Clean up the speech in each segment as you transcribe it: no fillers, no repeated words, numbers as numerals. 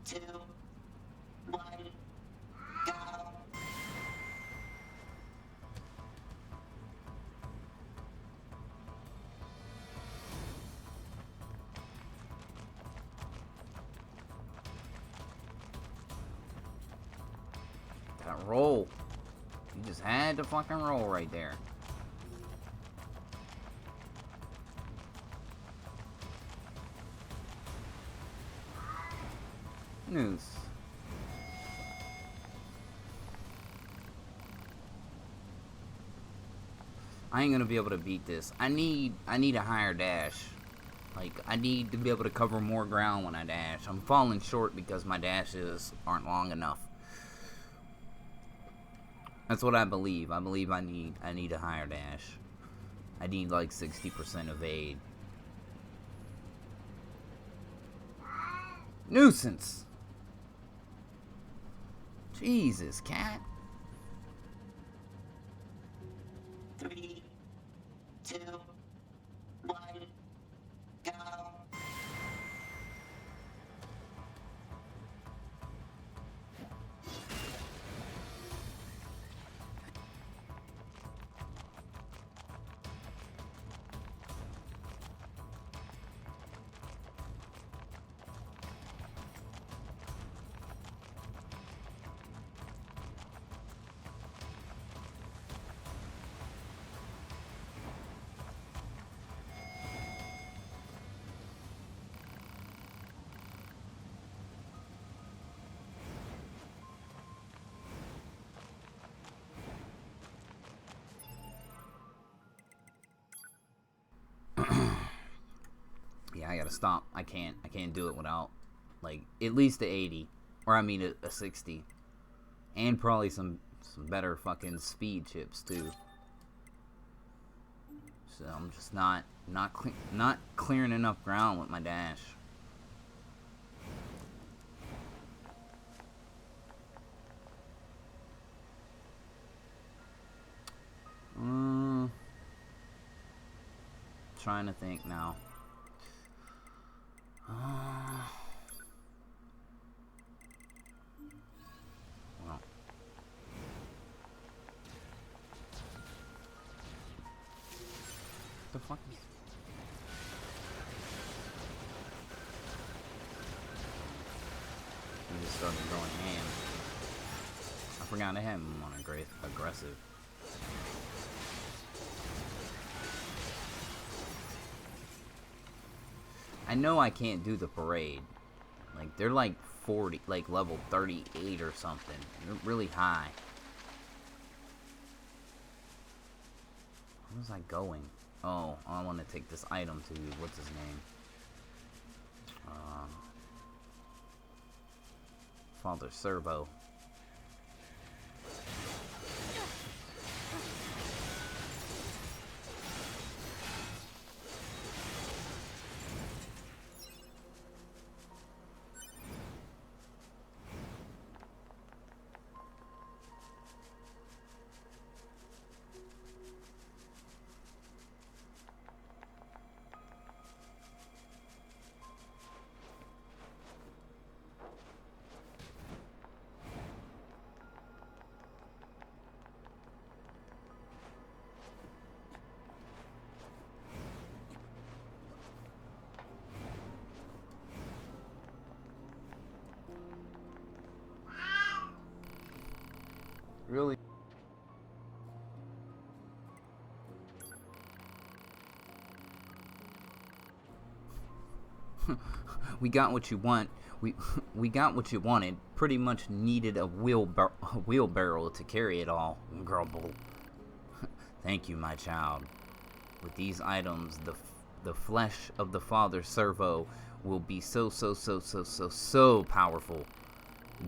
2, 1, go. That roll. You just had to fucking roll right there. News. I ain't gonna be able to beat this. I need a higher dash. Like, I need to be able to cover more ground when I dash. I'm falling short because my dashes aren't long enough. That's what I believe. I believe I need a higher dash. I need like 60% evade. Nuisance. Jesus, cat. 3, 2, 1, go. Yeah, I gotta stop. I can't do it without, like, at least a 80. Or, I mean, a 60. And probably some better fucking speed chips, too. So, I'm just not clearing enough ground with my dash. Trying to think now. Well. The fuck is... I just started going ham. I forgot I had him on aggressive. I know I can't do the parade. Like, they're like 40, like level 38 or something. They're really high. Where was I going? Oh, I want to take this item to, what's his name? Father Servo. Really? We got what you want. We got what you wanted. Pretty much needed a wheelbarrow to carry it all. Grumble. Thank you, my child. With these items, the flesh of the Father Servo will be so powerful.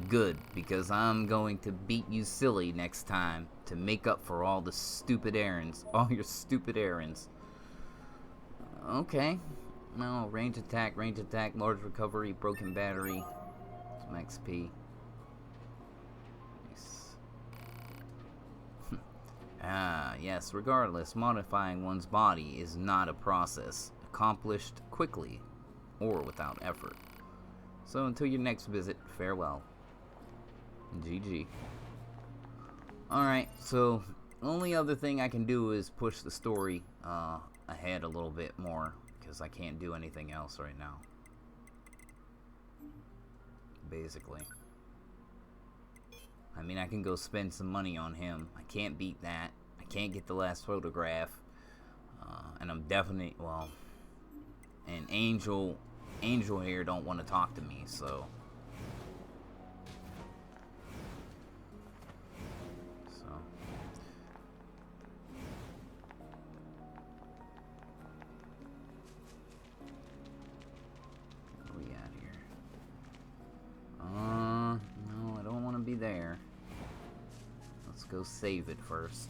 Good, because I'm going to beat you silly next time to make up for all the stupid errands. All your stupid errands. Okay. No, range attack, large recovery, broken battery, some XP. Nice. Yes, regardless, modifying one's body is not a process accomplished quickly or without effort. So until your next visit, farewell. GG. Alright, so only other thing I can do is push the story ahead a little bit more, because I can't do anything else right now. Basically. I mean, I can go spend some money on him. I can't beat that. I can't get the last photograph. And I'm definitely, well, and Angel here don't want to talk to me, so. Where we at here? No, I don't want to be there. Let's go save it first.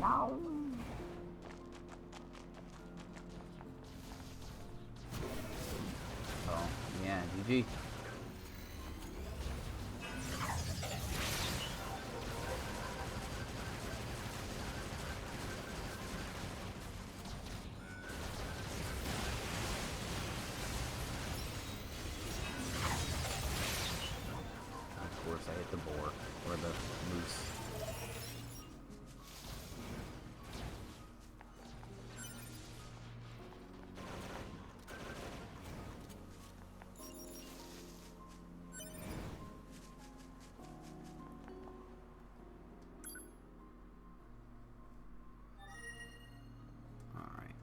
No. Oh, yeah, GG. Of course, I hit the boar, or the moose. Alright.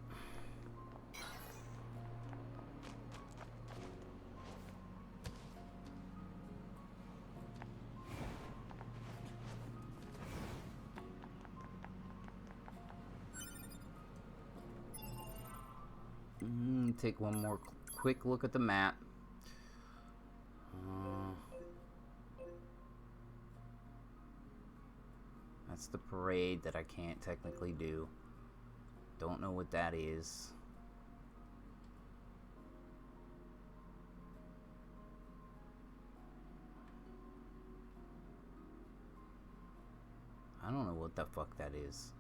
Take one more quick look at the map. That's the parade that I can't technically do. Don't know what that is. I don't know what the fuck that is.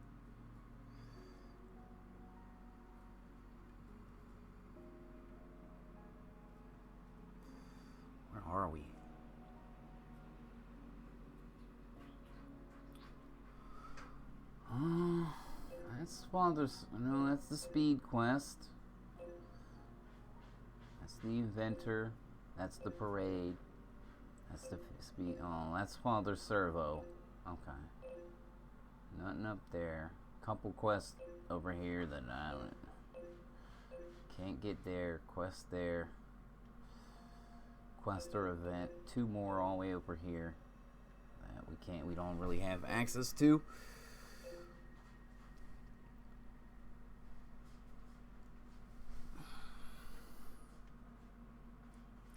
Where are we? That's Father's. No, that's the speed quest. That's the inventor. That's the parade. That's the speed. Oh, that's Father's servo. Okay. Nothing up there. Couple quests over here that I don't. Can't get there. Quest there. Quest or event. Two more all the way over here that we can't. We don't really have access to.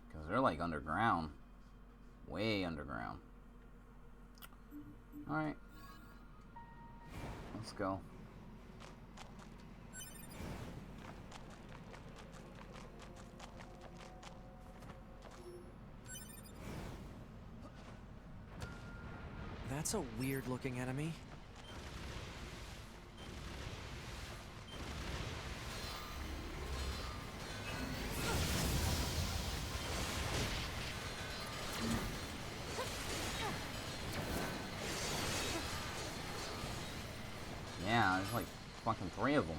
Because they're like underground. Way underground. Alright. Let's go. That's a weird looking enemy. Yeah, there's like fucking 3 of them.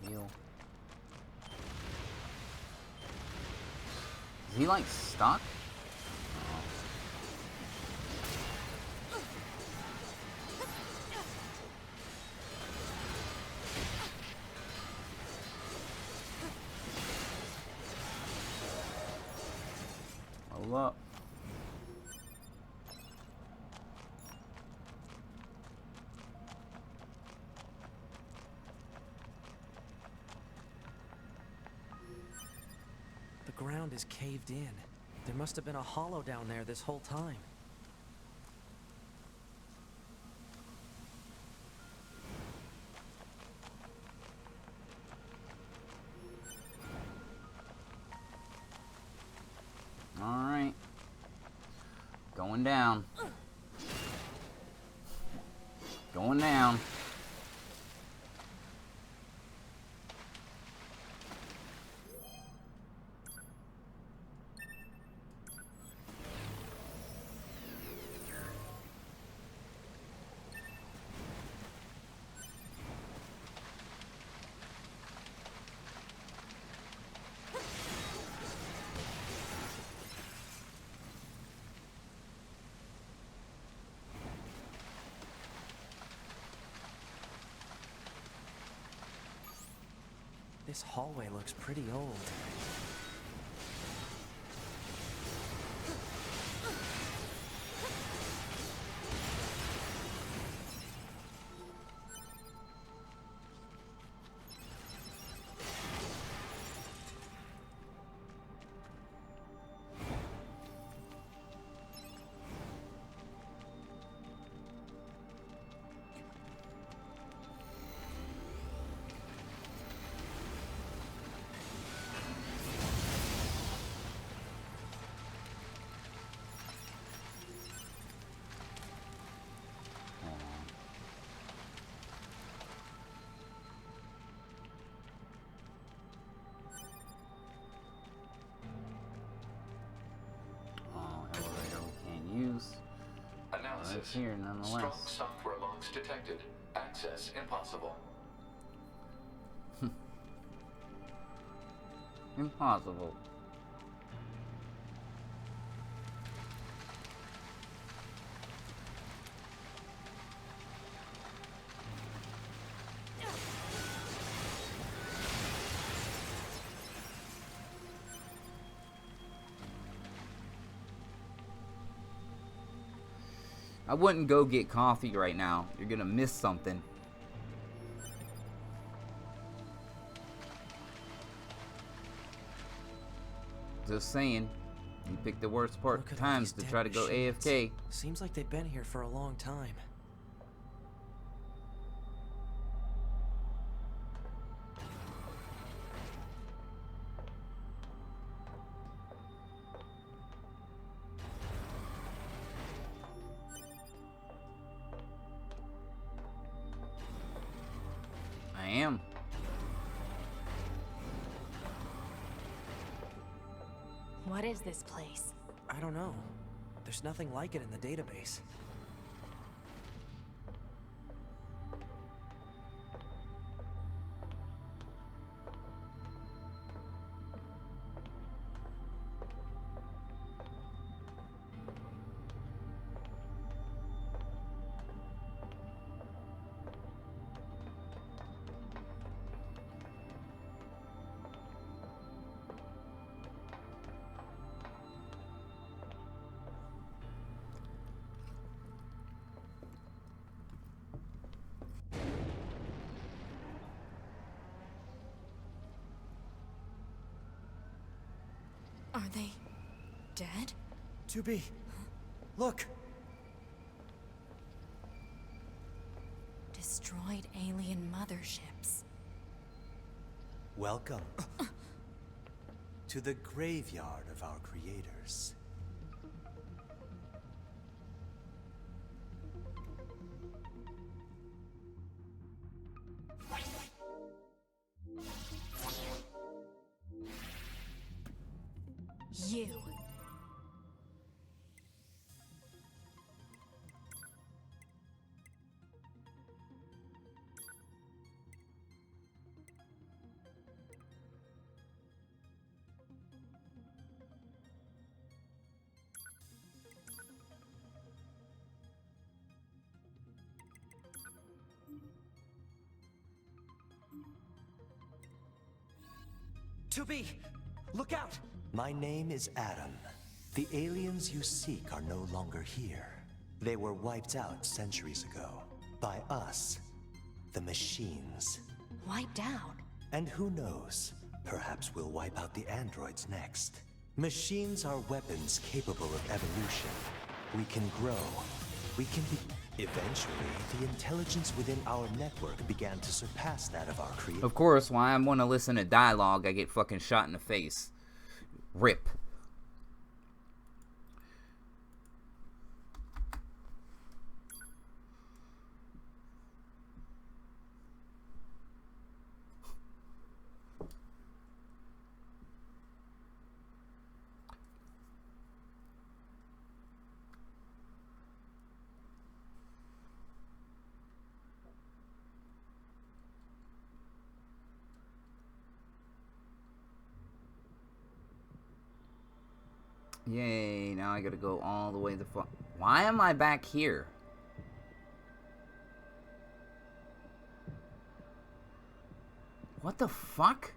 Heal. Is he like stuck? Hold up. ground is caved in. There must have been a hollow down there this whole time. Alright. Going down. Going down. This hallway looks pretty old. Analysis. It's here nonetheless. Strong software locks detected. Access impossible. Impossible. I wouldn't go get coffee right now. You're gonna miss something. Just saying. You picked the worst Look at all times these to dead try to go machines. AFK. Seems like they've been here for a long time. I am. What is this place? I don't know. There's nothing like it in the database. Are they dead? 2B, look! Destroyed alien motherships. Welcome to the graveyard of our creators. You. Look out! My name is Adam. The aliens you seek are no longer here. They were wiped out centuries ago. By us, the machines. Wiped out. And who knows, Perhaps we'll wipe out the androids next. Machines are weapons capable of evolution. We can grow. We can be... Eventually, the intelligence within our network began to surpass that of our creators. Of course, when I want to listen to dialogue, I get fucking shot in the face. Rip. Yay, now I gotta go all the way the fuck. Why am I back here? What the fuck?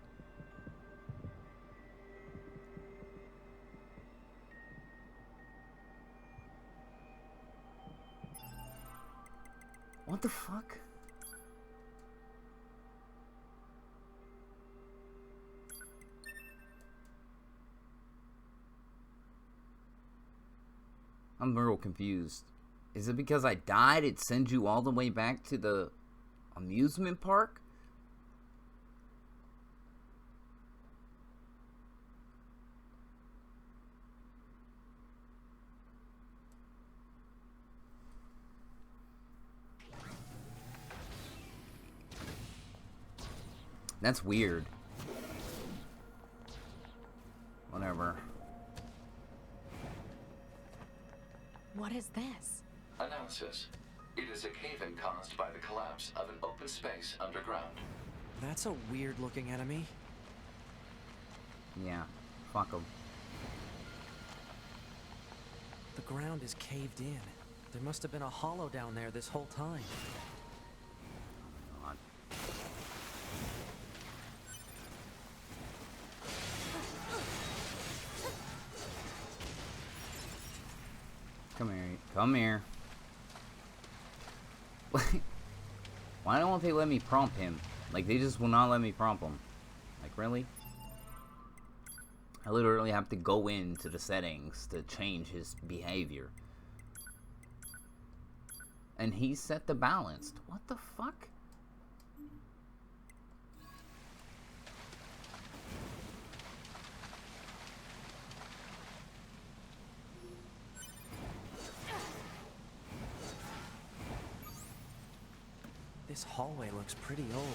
What the fuck? I'm real confused. Is it because I died, it sends you all the way back to the amusement park? That's weird. Whatever. What is this? Analysis. It is a cave-in caused by the collapse of an open space underground. That's a weird-looking enemy. Yeah. Fuck 'em. The ground is caved in. There must have been a hollow down there this whole time. God. Come here. Come here. Why don't they let me prompt him? Like, they just will not let me prompt him. Like, really? I literally have to go into the settings to change his behavior. And he set the balanced. What the fuck? This hallway looks pretty old.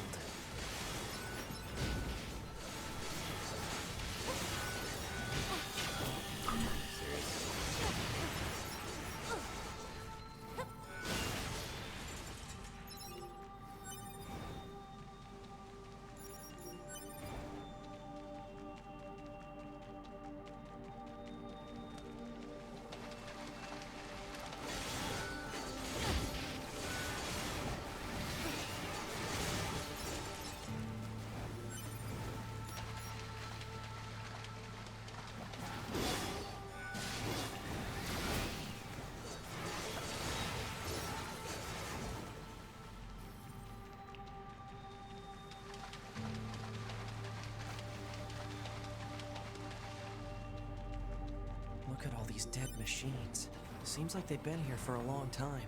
Look at all these dead machines. Seems like they've been here for a long time.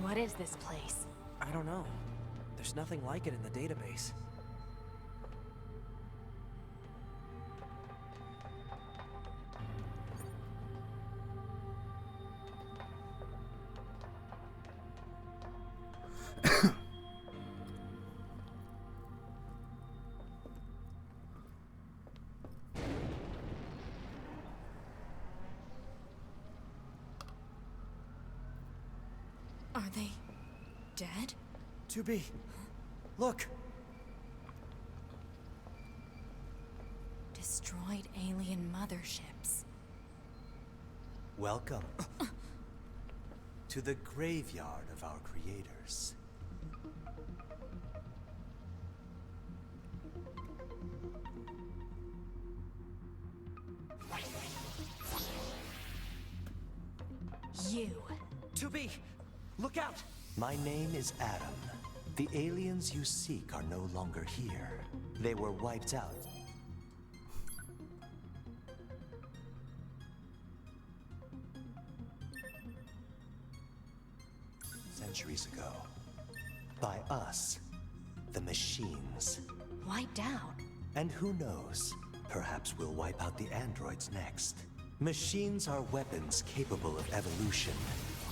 What is this place? I don't know. There's nothing like it in the database. Are they dead? 2B, look! Destroyed alien motherships. Welcome to the graveyard of our creators. You. 2B, look out! My name is Adam, The aliens you seek are no longer here. They were wiped out. Centuries ago. By us, the machines. Wiped out. And who knows, perhaps we'll wipe out the androids next. Machines are weapons capable of evolution.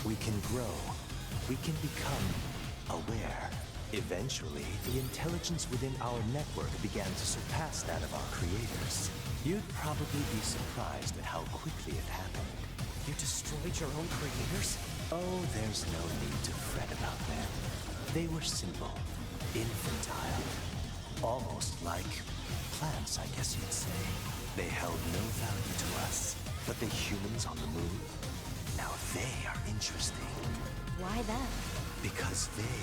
We can grow. We can become aware. Eventually, the intelligence within our network began to surpass that of our creators. You'd probably be surprised at how quickly it happened. You destroyed your own creators? Oh, there's no need to fret about them. They were simple, infantile, almost like plants, I guess you'd say. They held no value to us, but the humans on the moon, now they are interesting. Why them? Because they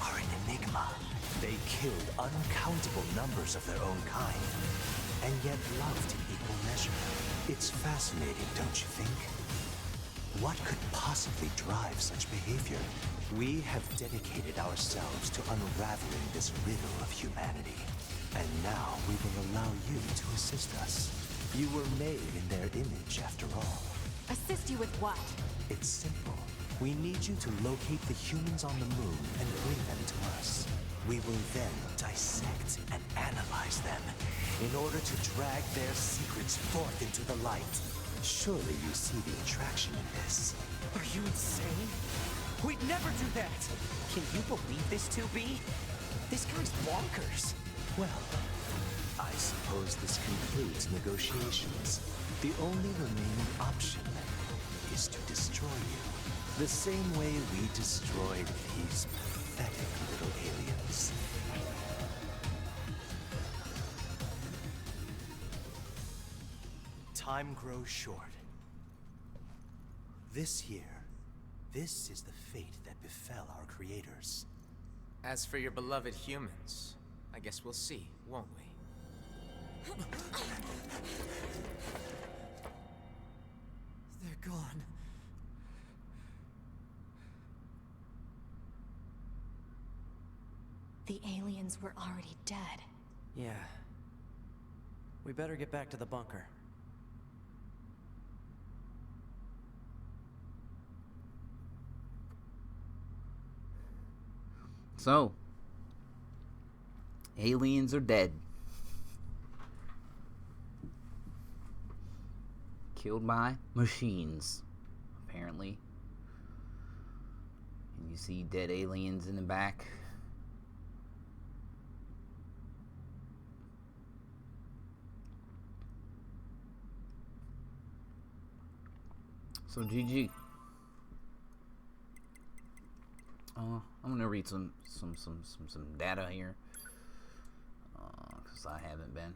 are an enigma. They killed uncountable numbers of their own kind, and yet loved in equal measure. It's fascinating, don't you think? What could possibly drive such behavior? We have dedicated ourselves to unraveling this riddle of humanity. And now we will allow you to assist us. You were made in their image, after all. Assist you with what? It's simple. We need you to locate the humans on the moon and bring them to us. We will then dissect and analyze them in order to drag their secrets forth into the light. Surely you see the attraction in this. Are you insane? We'd never do that! Can you believe this, 2B? This guy's bonkers. Well, I suppose this concludes negotiations. The only remaining option is to destroy you. The same way we destroyed these pathetic little aliens. Time grows short. This year, this is the fate that befell our creators. As for your beloved humans, I guess we'll see, won't we? They're gone. The aliens were already dead. Yeah. We better get back to the bunker. So, aliens are dead. Killed by machines, apparently. And you see dead aliens in the back. So GG. I'm gonna read some data here, cause I haven't been.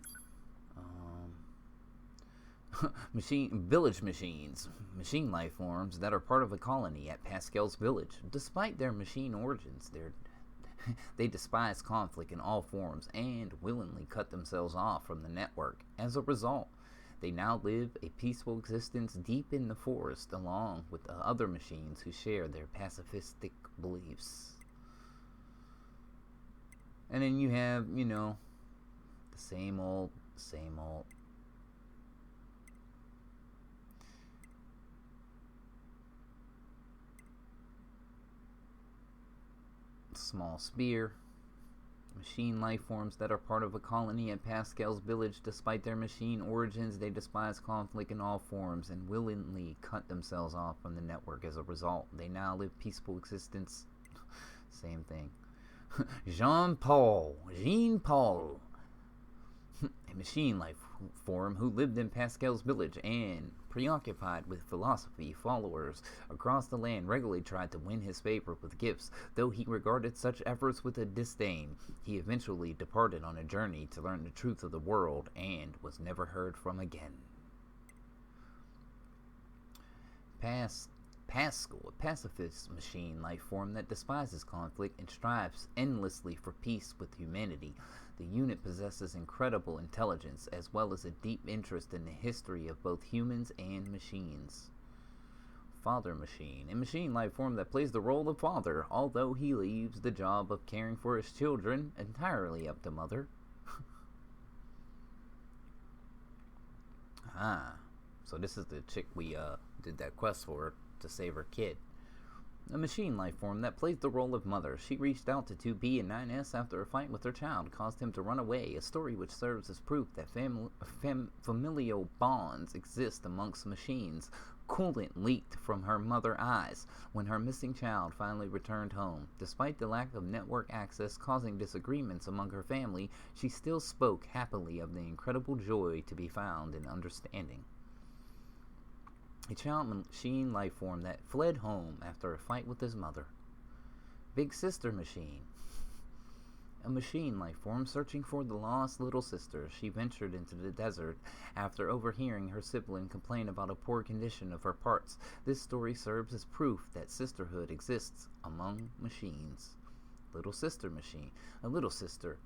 Village machines, machine life forms that are part of a colony at Pascal's village. Despite their machine origins, they despise conflict in all forms and willingly cut themselves off from the network. As a result, they now live a peaceful existence deep in the forest along with the other machines who share their pacifistic beliefs. And then you have, you know, the same old. Small spear. Machine life forms that are part of a colony at Pascal's village. Despite their machine origins, they despise conflict in all forms and willingly cut themselves off from the network. As a result, they now live peaceful existence. Same thing. Jean Paul, a machine life form who lived in Pascal's village and, preoccupied with philosophy, followers across the land regularly tried to win his favor with gifts. Though he regarded such efforts with a disdain, he eventually departed on a journey to learn the truth of the world and was never heard from again. Pascal, a pacifist machine life form that despises conflict and strives endlessly for peace with humanity. The unit possesses incredible intelligence as well as a deep interest in the history of both humans and machines. Father Machine, a machine life form that plays the role of father, although he leaves the job of caring for his children entirely up to Mother. Ah, so this is the chick we did that quest for to save her kid. A machine life form that plays the role of mother. She reached out to 2B and 9S after a fight with her child caused him to run away, a story which serves as proof that familial bonds exist amongst machines. Coolant leaked from her mother's eyes when her missing child finally returned home. Despite the lack of network access causing disagreements among her family, she still spoke happily of the incredible joy to be found in understanding. A child machine life form that fled home after a fight with his mother. Big Sister Machine. A machine life form searching for the lost little sister. She ventured into the desert after overhearing her sibling complain about a poor condition of her parts. This story serves as proof that sisterhood exists among machines. Little Sister Machine. A little sister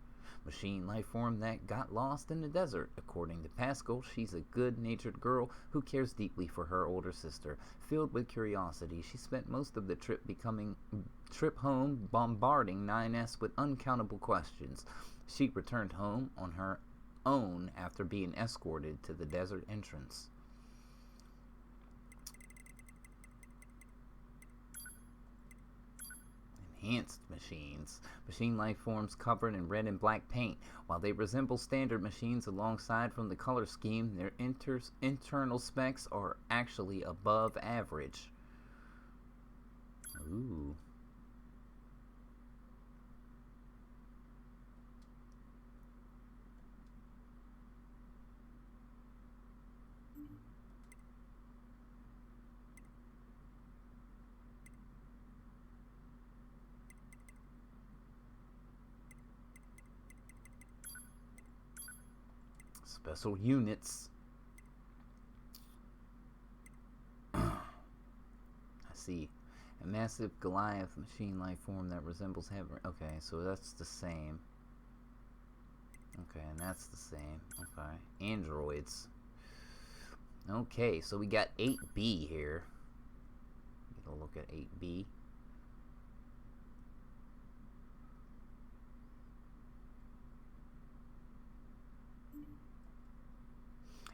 machine life form that got lost in the desert. According to Pascal, she's a good-natured girl who cares deeply for her older sister. Filled with curiosity, she spent most of the trip home bombarding 9S with uncountable questions. She returned home on her own after being escorted to the desert entrance. Enhanced machines. Machine life forms covered in red and black paint. While they resemble standard machines alongside from the color scheme, their internal specs are actually above average. Ooh. Special units. I see. A massive Goliath machine life form that resembles heaven. Okay, so that's the same. Okay, and that's the same. Okay. Androids. Okay, so we got 8B here. Get a look at 8B.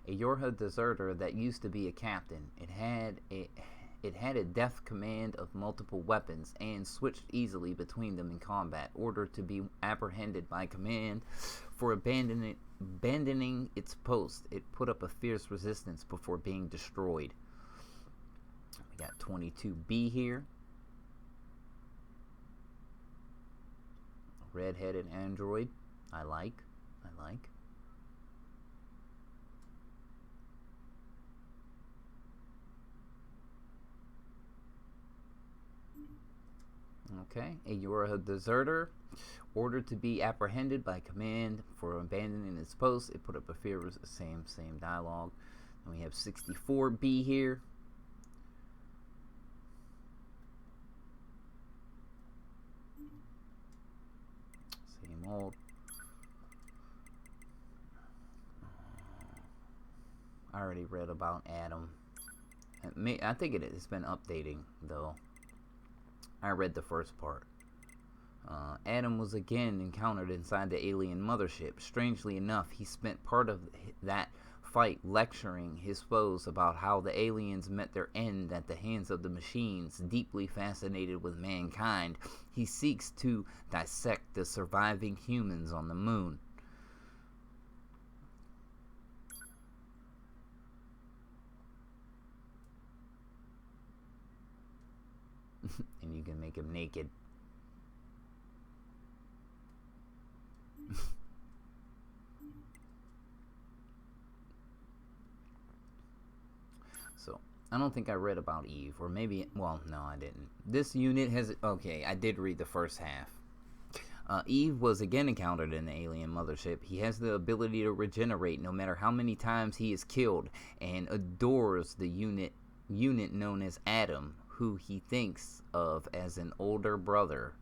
A Yorha deserter that used to be a captain. It had a deft command of multiple weapons and switched easily between them in combat. Ordered to be apprehended by command for abandoning its post, it put up a fierce resistance before being destroyed. We got 22B here. Red-headed android. I like. Okay, a Yorha deserter, ordered to be apprehended by command for abandoning its post. It put up a fear. Same dialogue. And we have 64B here. Same old. I already read about Adam. I think it's been updating though. I read the first part. Adam was again encountered inside the alien mothership. Strangely enough, he spent part of that fight lecturing his foes about how the aliens met their end at the hands of the machines. Deeply fascinated with mankind, he seeks to dissect the surviving humans on the moon. And you can make him naked. So, I don't think I read about Eve, or maybe, well, no, I didn't. This unit has, okay, I did read the first half. Eve was again encountered in the alien mothership. He has the ability to regenerate no matter how many times he is killed, and adores the unit known as Adam, who he thinks of as an older brother.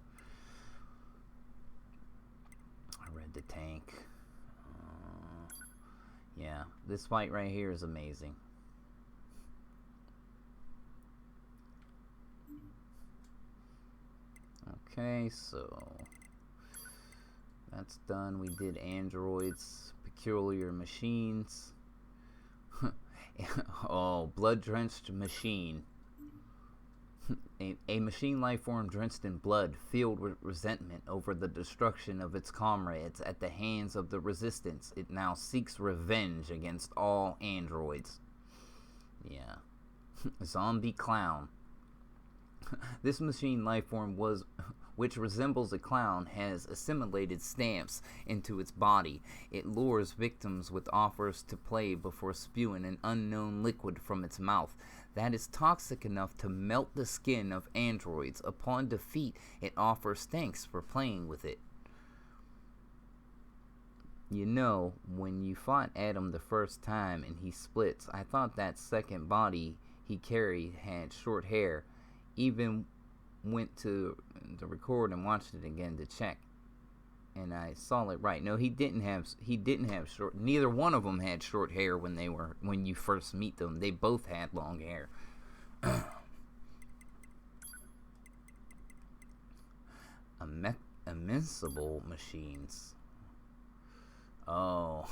I read the tank. Yeah, this fight right here is amazing. Okay, so that's done. We did androids, peculiar machines. Oh, blood-drenched machine. A machine life form drenched in blood, filled with resentment over the destruction of its comrades at the hands of the Resistance. It now seeks revenge against all androids. Yeah. Zombie clown. This machine life form which resembles a clown, has assimilated stamps into its body. It lures victims with offers to play before spewing an unknown liquid from its mouth that is toxic enough to melt the skin of androids. Upon defeat, it offers thanks for playing with it. You know, when you fought Adam the first time and he splits, I thought that second body he carried had short hair. Even went to the record and watched it again to check, and I saw it right. No, he didn't have short. Neither one of them had short hair when you first meet them. They both had long hair. Invincible machines. Oh,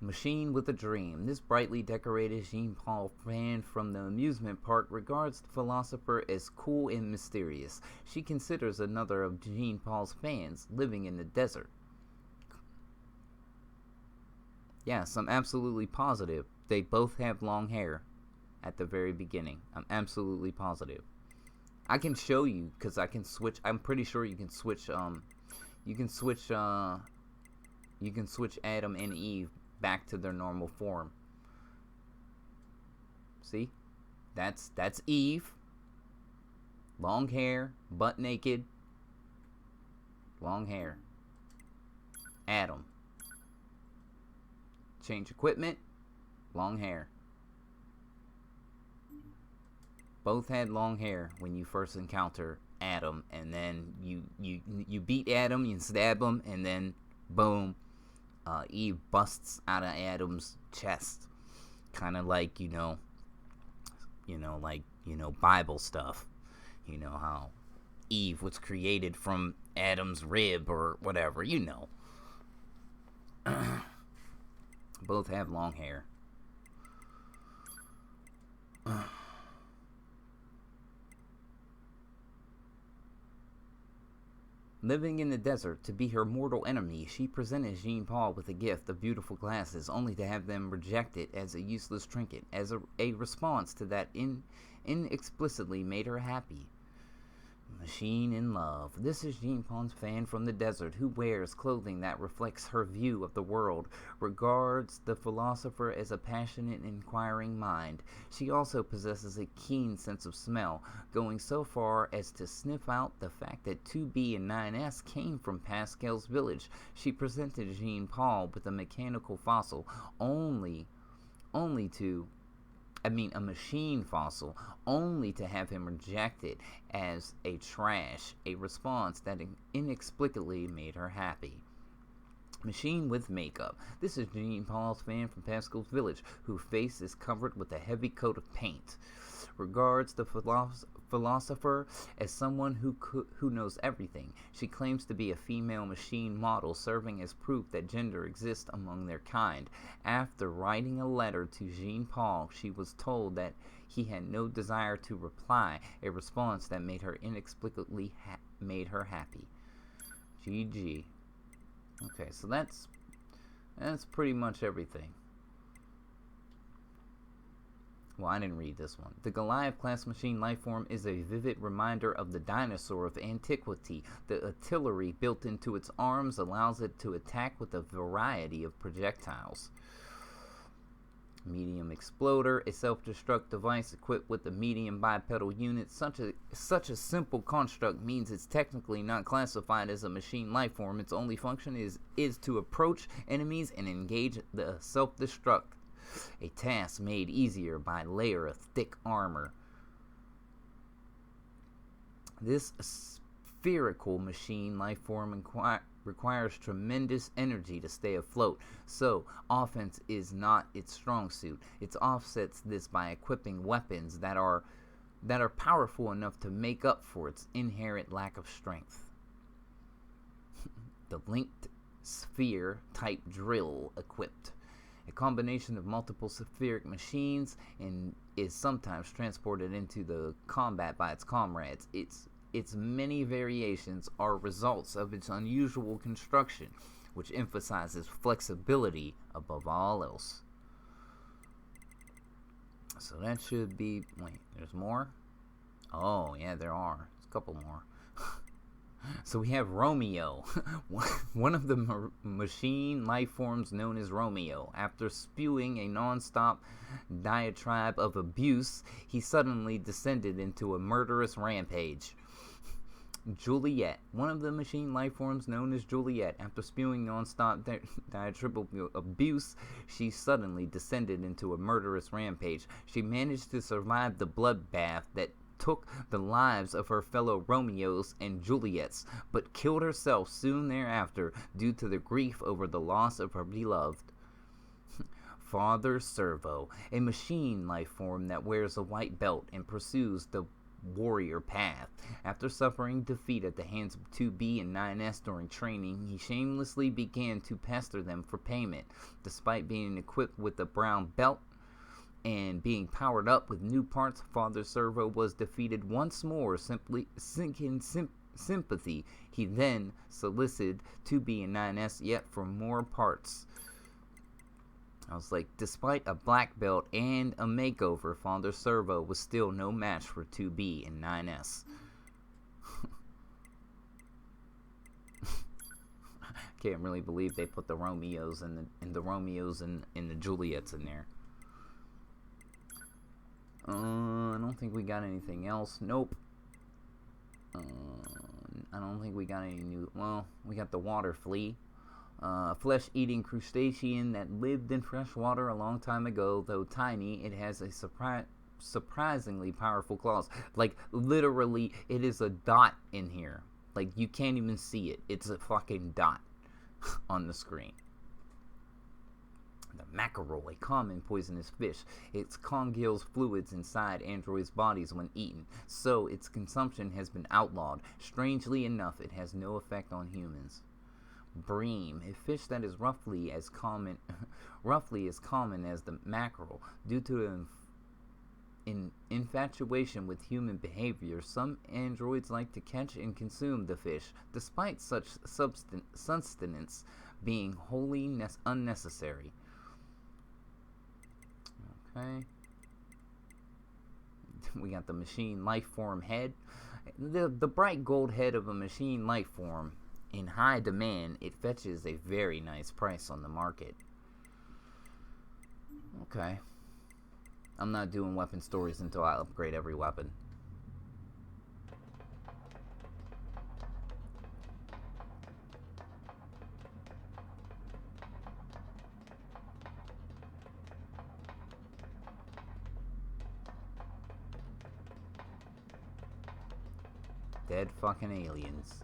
machine with a dream. This brightly decorated Jean-Paul fan from the amusement park regards the philosopher as cool and mysterious. She considers another of Jean-Paul's fans living in the desert. Yes, I'm absolutely positive they both have long hair at the very beginning. I'm absolutely positive. I can show you because I can switch. I'm pretty sure you can switch. You can switch Adam and Eve back to their normal form. See? That's Eve. Long hair, butt naked. Long hair. Adam. Change equipment. Long hair. Both had long hair when you first encounter Adam, and then you beat Adam, you stab him, and then boom. Eve busts out of Adam's chest, kind of like Bible stuff. You know how Eve was created from Adam's rib or whatever. Both have long hair. Living in the desert to be her mortal enemy, she presented Jean-Paul with a gift of beautiful glasses, only to have them rejected as a useless trinket. As a response to that, inexplicitly made her happy. Machine in love. This is Jean-Paul's fan from the desert, who wears clothing that reflects her view of the world, regards the philosopher as a passionate, inquiring mind. She also possesses a keen sense of smell, going so far as to sniff out the fact that 2B and 9S came from Pascal's village. She presented Jean-Paul with a mechanical fossil, a machine fossil, only to have him rejected as a trash, a response that inexplicably made her happy. Machine with makeup. This is Jean-Paul's fan from Pascal's village, whose face is covered with a heavy coat of paint. Regards the philosopher as someone who knows everything. She claims to be a female machine model, serving as proof that gender exists among their kind. After writing a letter to Jean-Paul, she was told that he had no desire to reply, a response that made her inexplicably made her happy. GG. Okay, so that's pretty much everything. Well, I didn't read this one. The Goliath-class machine lifeform is a vivid reminder of the dinosaur of antiquity. The artillery built into its arms allows it to attack with a variety of projectiles. Medium exploder, a self-destruct device equipped with a medium bipedal unit. Such a simple construct means it's technically not classified as a machine lifeform. Its only function is to approach enemies and engage the self-destruct. A task made easier by a layer of thick armor. This spherical machine lifeform requires tremendous energy to stay afloat, so offense is not its strong suit. It offsets this by equipping weapons that are powerful enough to make up for its inherent lack of strength. the linked sphere type drill equipped. A combination of multiple spheric machines and is sometimes transported into the combat by its comrades. Its many variations are results of its unusual construction, which emphasizes flexibility above all else. So that should be... Wait, there's more? Oh, yeah, there are. There's a couple more. So we have Romeo, one of the machine life forms known as Romeo. After spewing a non-stop diatribe of abuse, he suddenly descended into a murderous rampage. Juliet, one of the machine life forms known as Juliet. After spewing non-stop diatribe of abuse, she suddenly descended into a murderous rampage. She managed to survive the bloodbath that took the lives of her fellow Romeos and Juliets, but killed herself soon thereafter due to the grief over the loss of her beloved. Father Servo, a machine life form that wears a white belt and pursues the warrior path. After suffering defeat at the hands of 2B and 9S during training, he shamelessly began to pester them for payment. Despite being equipped with a brown belt and being powered up with new parts, Father Servo was defeated once more, simply sinking sympathy. He then solicited 2B and 9S yet for more parts. I was like, despite a black belt and a makeover, Father Servo was still no match for 2B and 9S. Can't really believe they put the Romeos and the Romeos and the Juliets in there. I don't think we got anything else. Nope. I don't think we got any new... Well, we got the water flea. Flesh-eating crustacean that lived in fresh water a long time ago. Though tiny, it has a surprisingly powerful claws. Like, literally, it is a dot in here. Like, you can't even see it. It's a fucking dot on the screen. The mackerel, a common poisonous fish. It congeals fluids inside androids' bodies when eaten, so its consumption has been outlawed. Strangely enough, it has no effect on humans. Bream, a fish that is roughly as common as the mackerel. Due to an infatuation with human behavior, some androids like to catch and consume the fish, despite such sustenance being wholly unnecessary. Okay. We got the machine life form head. The bright gold head of a machine life form. In high demand, it fetches a very nice price on the market. Okay. I'm not doing weapon stories until I upgrade every weapon. Dead fucking aliens.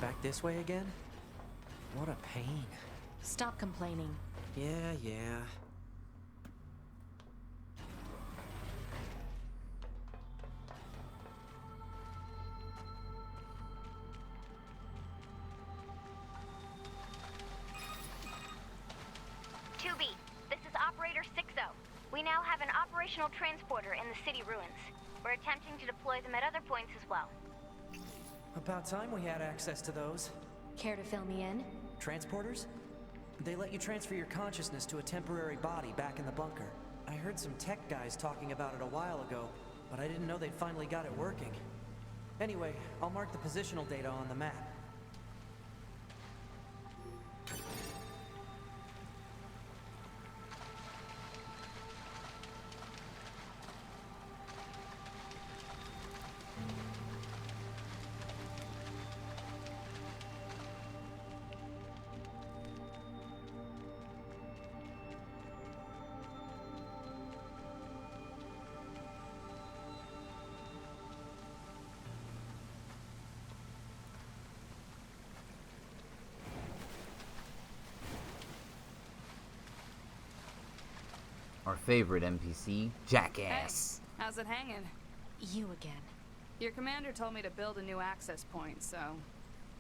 Back this way again? What a pain. Stop complaining. Yeah. 2B, this is Operator 60. We now have an operational transporter in the city ruins. We're attempting to deploy them at other points as well. About time we had access to those. Care to fill me in? Transporters? They let you transfer your consciousness to a temporary body back in the bunker. I heard some tech guys talking about it a while ago, but I didn't know they'd finally got it working. Anyway, I'll mark the positional data on the map. Our favorite NPC, Jackass. Hey, how's it hanging? You again. Your commander told me to build a new access point, so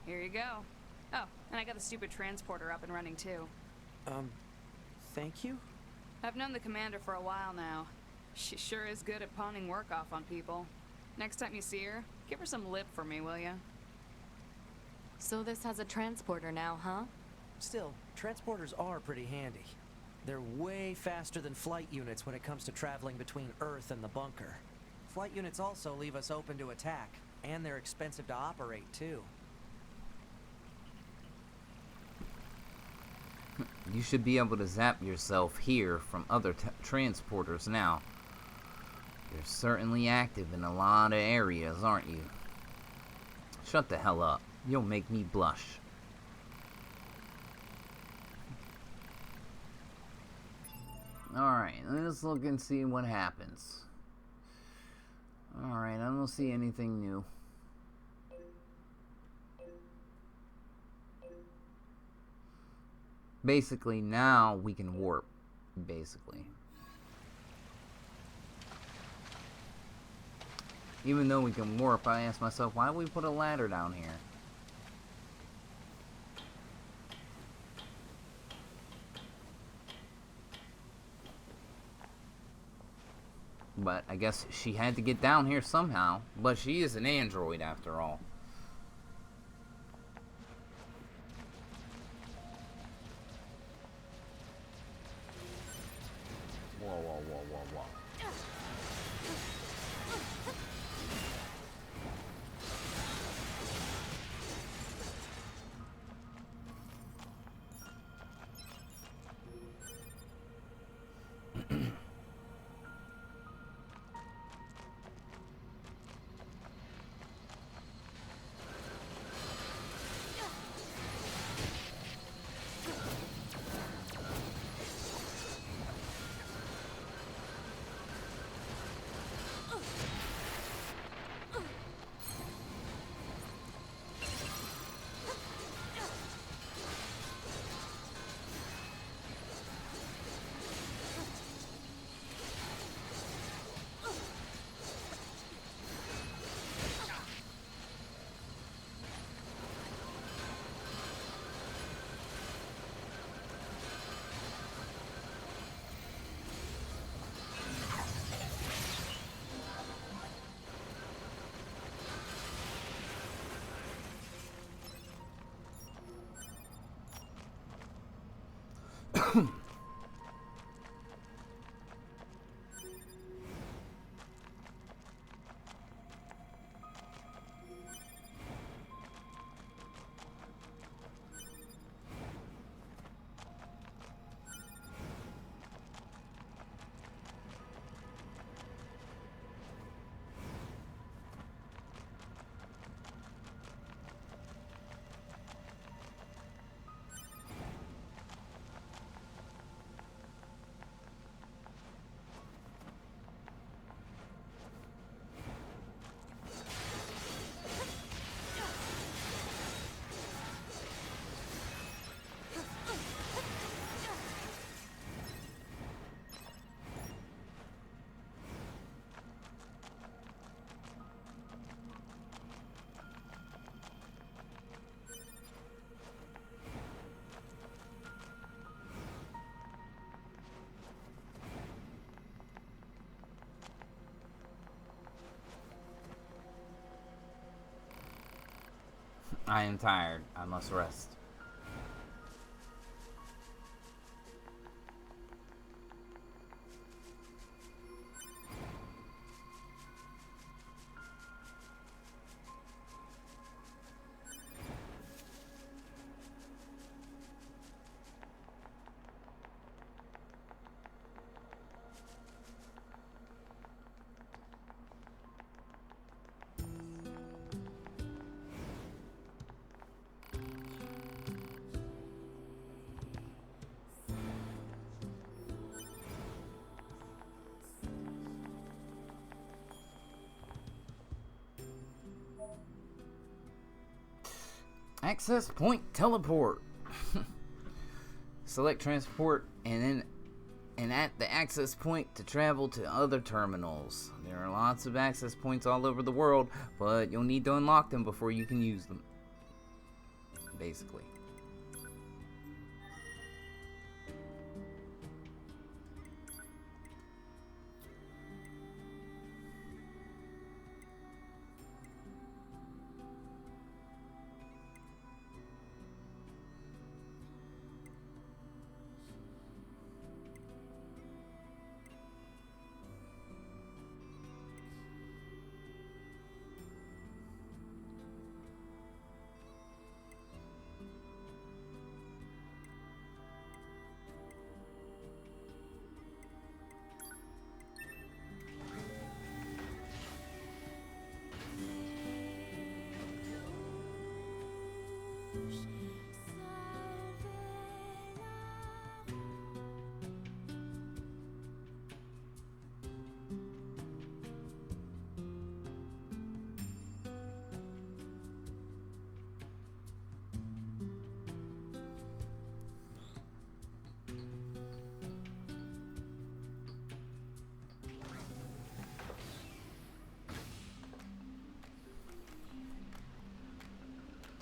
here you go. Oh, and I got the stupid transporter up and running too. Thank you? I've known the commander for a while now. She sure is good at pawning work off on people. Next time you see her, give her some lip for me, will ya? So this has a transporter now, huh? Still, transporters are pretty handy. They're way faster than flight units when it comes to traveling between Earth and the bunker. Flight units also leave us open to attack, and they're expensive to operate, too. You should be able to zap yourself here from other transporters now. You're certainly active in a lot of areas, aren't you? Shut the hell up. You'll make me blush. Alright, let's look and see what happens. Alright, I don't see anything new. Basically, now we can warp. Basically. Even though we can warp, I ask myself, why do we put a ladder down here? But I guess she had to get down here somehow. But she is an android after all. Whoa, whoa, whoa, whoa, whoa. I am tired. I must rest. Access point teleport. Select transport and then and at the access point to travel to other terminals. There are lots of access points all over the world, but you'll need to unlock them before you can use them. Basically.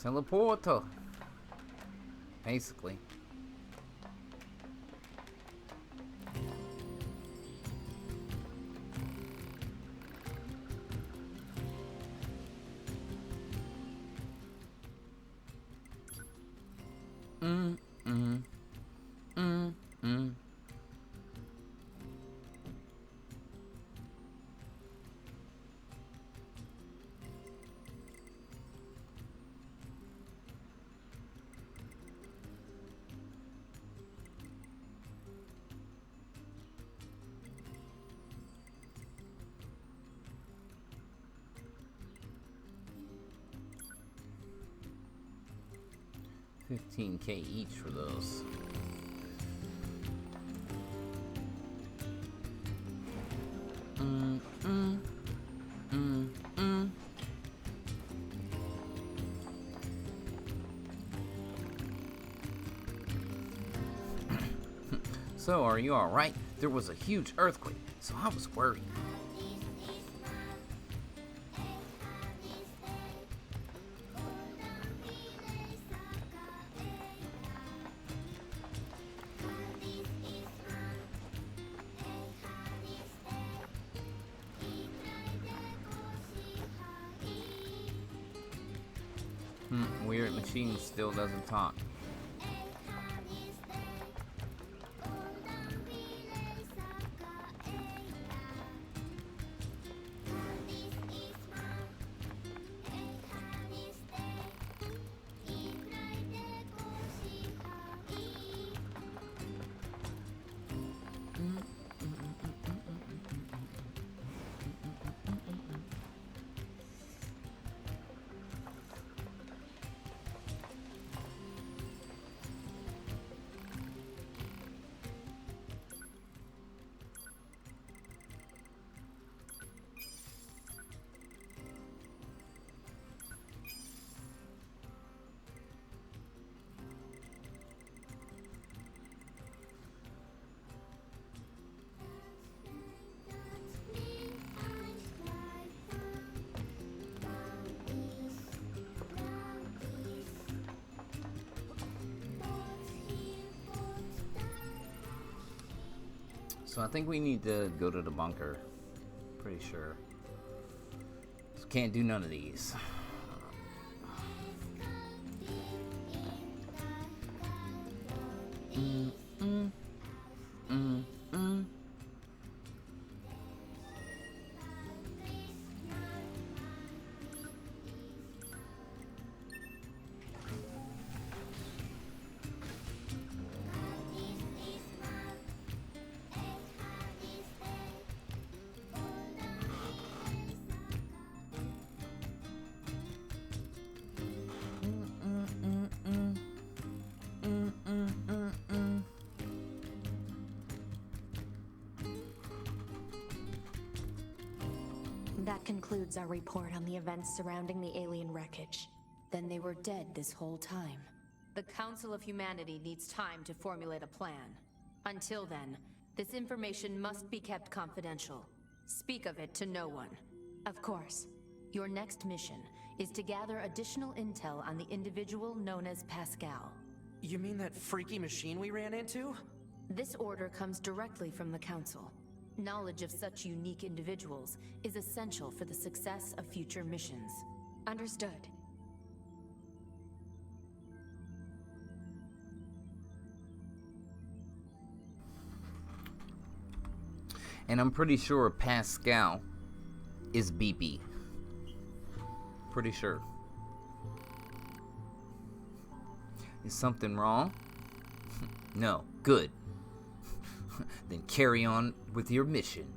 Teleporter. Basically. Mm, mm, mm, mm. $15K each for those. Mm, mm, mm, mm. So, are you alright? There was a huge earthquake, so I was worried. Weird machine still doesn't talk. So I think we need to go to the bunker. Pretty sure. So can't do none of these. Mm, mm, mm, mm. That concludes our report on the events surrounding the alien wreckage. Then they were dead this whole time. The Council of Humanity needs time to formulate a plan. Until then, This information must be kept confidential. Speak of it to no one. Of course. Your next mission is to gather additional intel on the individual known as Pascal. You mean that freaky machine we ran into? This order comes directly from the Council. Knowledge of such unique individuals is essential for the success of future missions. Understood. And I'm pretty sure Pascal is BP. Pretty sure. Is something wrong? No. Good. Then carry on with your mission.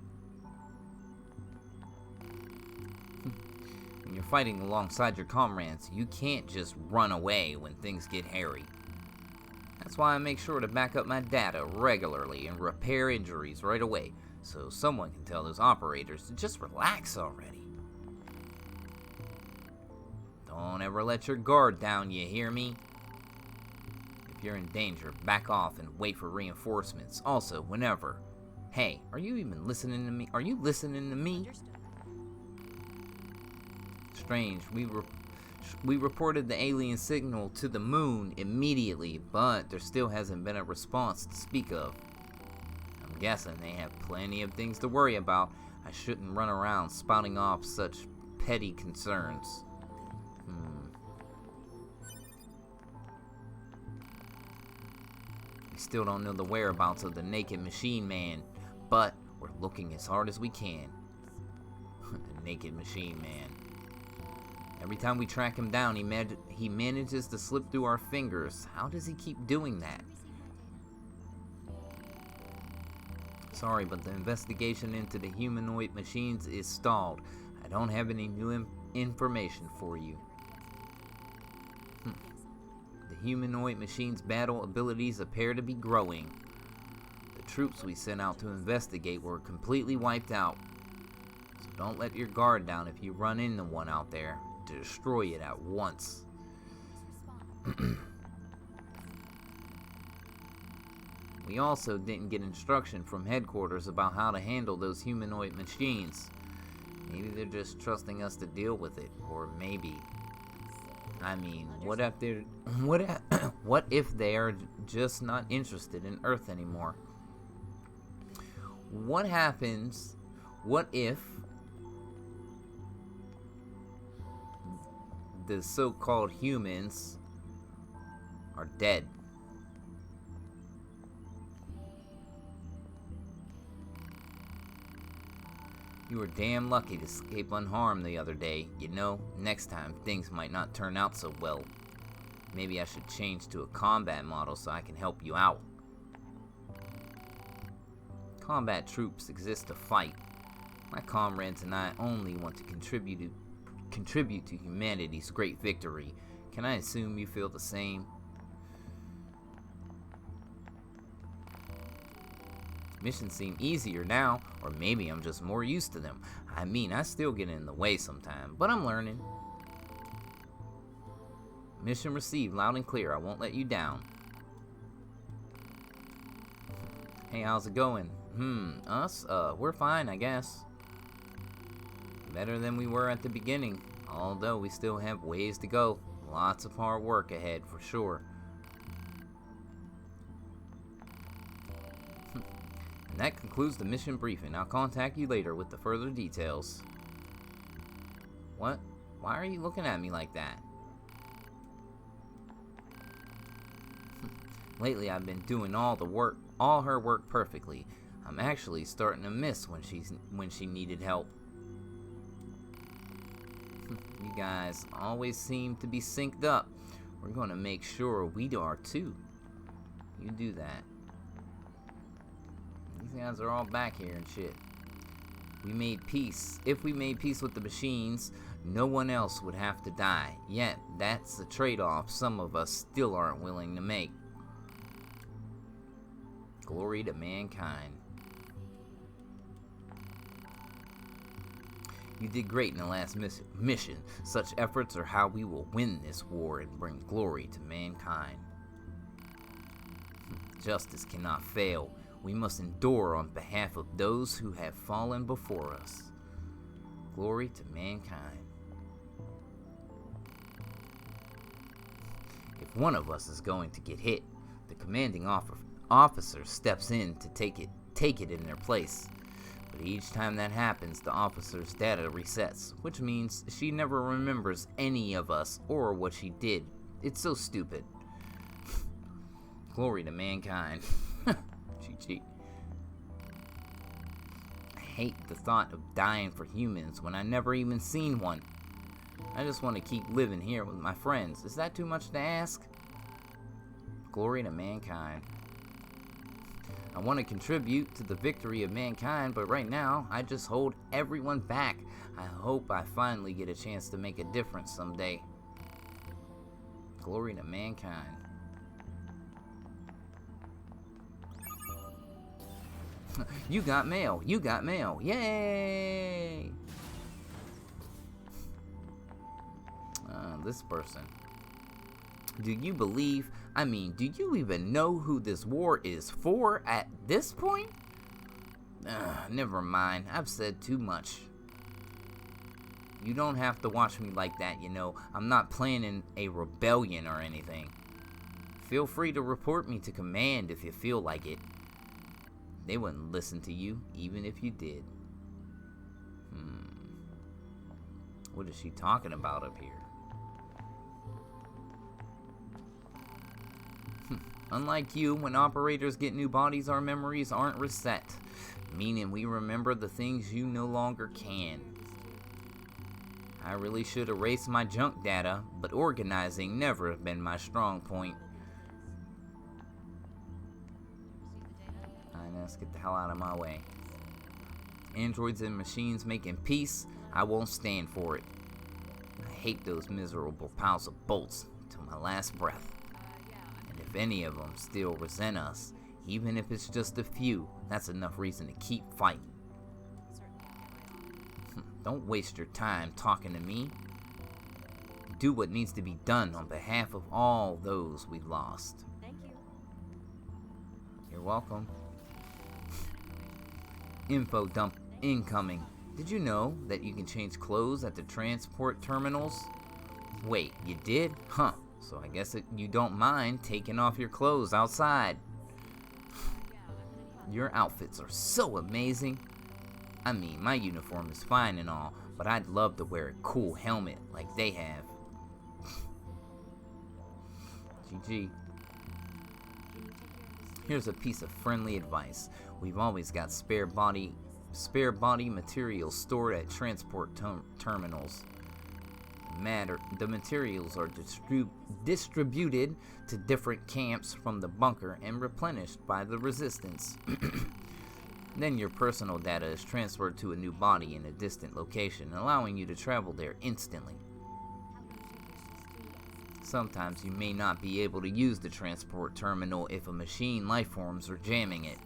When you're fighting alongside your comrades, you can't just run away when things get hairy. That's why I make sure to back up my data regularly and repair injuries right away, so someone can tell those operators to just relax already. Don't ever let your guard down, you hear me? If you're in danger, back off and wait for reinforcements. Also, whenever. Hey, are you even listening to me? Are you listening to me? Strange, we reported the alien signal to the moon immediately, but there still hasn't been a response to speak of. I'm guessing they have plenty of things to worry about. I shouldn't run around spouting off such petty concerns. We still don't know the whereabouts of the naked machine man, but we're looking as hard as we can. The naked machine man. Every time we track him down, he manages to slip through our fingers. How does he keep doing that? Sorry, but the investigation into the humanoid machines is stalled. I don't have any new information for you. The humanoid machines' battle abilities appear to be growing. The troops we sent out to investigate were completely wiped out. So don't let your guard down if you run into one out there. To destroy it at once. We also didn't get instruction from headquarters about how to handle those humanoid machines. Maybe they're just trusting us to deal with it, or maybe. I mean, what if they are just not interested in Earth anymore? What happens? What if the so-called humans are dead? You were damn lucky to escape unharmed the other day. You know, next time things might not turn out so well. Maybe I should change to a combat model so I can help you out. Combat troops exist to fight. My comrades and I only want to contribute to humanity's great victory. Can I assume you feel the same? Missions seem easier now, or maybe I'm just more used to them. I mean, I still get in the way sometimes, but I'm learning. Mission received loud and clear. I won't let you down. Hey, how's it going? Us? We're fine, I guess. Better than we were at the beginning, although we still have ways to go. Lots of hard work ahead, for sure. And that concludes the mission briefing. I'll contact you later with the further details. What? Why are you looking at me like that? Lately, I've been doing all her work perfectly. I'm actually starting to miss when she needed help. You guys always seem to be synced up. We're going to make sure we are too. You do that. These guys are all back here and shit. We made peace. If we made peace with the machines, no one else would have to die. Yet, that's the trade-off some of us still aren't willing to make. Glory to mankind. You did great in the last mission. Such efforts are how we will win this war and bring glory to mankind. Justice cannot fail. we must endure on behalf of those who have fallen before us. Glory to mankind. If one of us is going to get hit, the commanding officer steps in to take it in their place. But each time that happens, the officer's data resets, which means she never remembers any of us or what she did. It's so stupid. Glory to mankind. GG. I hate the thought of dying for humans when I never even seen one. I just want to keep living here with my friends. Is that too much to ask? Glory to mankind. I want to contribute to the victory of mankind, but right now, I just hold everyone back. I hope I finally get a chance to make a difference someday. Glory to mankind. You got mail. You got mail. Yay! This person. Do you believe, do you even know who this war is for at this point? Never mind. I've said too much. You don't have to watch me like that, you know. I'm not planning a rebellion or anything. Feel free to report me to command if you feel like it. They wouldn't listen to you, even if you did. What is she talking about up here? Unlike you, when operators get new bodies, our memories aren't reset, meaning we remember the things you no longer can. I really should erase my junk data, but organizing never have been my strong point. Let's get the hell out of my way. Androids and machines making peace, I won't stand for it. I hate those miserable piles of bolts till my last breath. And if any of them still resent us, even if it's just a few, that's enough reason to keep fighting. Don't waste your time talking to me. Do what needs to be done on behalf of all those we've lost. Thank you. You're welcome. Info dump incoming. Did you know that you can change clothes at the transport terminals? Wait, you did? Huh. So I guess you don't mind taking off your clothes outside. Your outfits are so amazing. My uniform is fine and all, but I'd love to wear a cool helmet like they have. GG. Here's a piece of friendly advice. We've always got spare body materials stored at transport terminals. The materials are distributed to different camps from the bunker and replenished by the resistance. Then your personal data is transferred to a new body in a distant location, allowing you to travel there instantly. Sometimes you may not be able to use the transport terminal if a machine lifeforms are jamming it.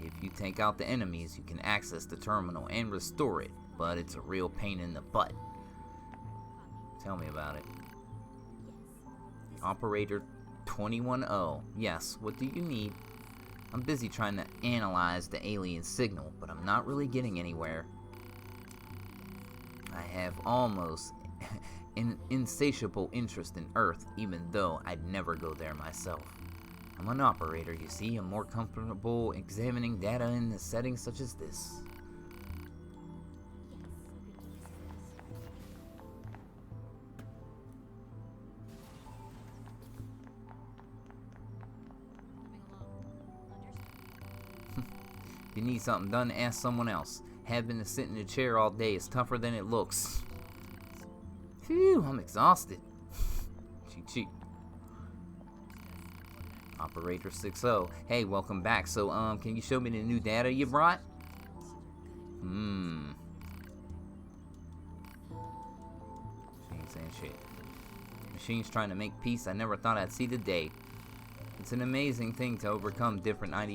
If you take out the enemies, you can access the terminal and restore it, but it's a real pain in the butt. Tell me about it. Operator 210. Yes, what do you need? I'm busy trying to analyze the alien signal, but I'm not really getting anywhere. I have almost an insatiable interest in Earth, even though I'd never go there myself. I'm an operator, you see. I'm more comfortable examining data in a setting such as this. If you need something done, ask someone else. Having to sit in a chair all day is tougher than it looks. Phew, I'm exhausted. Cheat. Operator 60. Hey, welcome back. So, can you show me the new data you brought? She ain't saying shit. Machines trying to make peace. I never thought I'd see the day. It's an amazing thing to overcome different ideas.